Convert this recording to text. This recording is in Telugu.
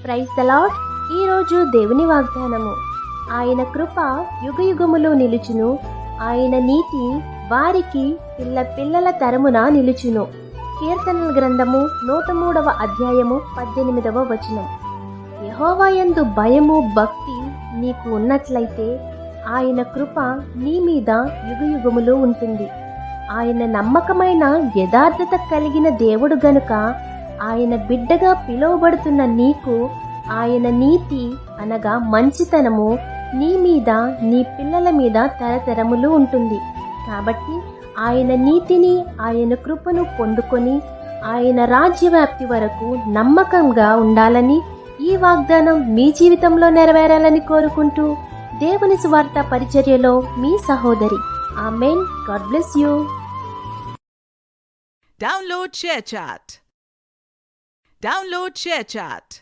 Praise the lord. ఈరోజు దేవుని వాగ్దానము. ఆయన కృప యుగయుగములు నిలుచును, ఆయన నీతి వారికి పిల్ల పిల్లల తరమున నిలుచును. కీర్తనల గ్రంథము 103వ అధ్యాయము 18వ వచనం. యెహోవాయందు భయము భక్తి నీకు ఉన్నట్లయితే ఆయన కృప నీ మీద యుగయుగములు ఉంటుంది. ఆయన నమ్మకమైన యథార్థత కలిగిన దేవుడు గనుక ఆయన బిడ్డగా పిలువబడుతున్న నీకు ఆయన నీతి అనగా మంచితనము నీ మీద నీ పిల్లల మీద తరతరములు ఉంటుంది. కాబట్టి ఆయన నీతిని ఆయన కృపను పొందుకొని ఆయన రాజ్యవ్యాప్తి వరకు నమ్మకంగా ఉండాలని, ఈ వాగ్దానం మీ జీవితంలో నెరవేరాలని కోరుకుంటూ దేవుని సువార్త పరిచర్యలో మీ సహోదరి. ఆమేన్. God bless you. Download ShareChat.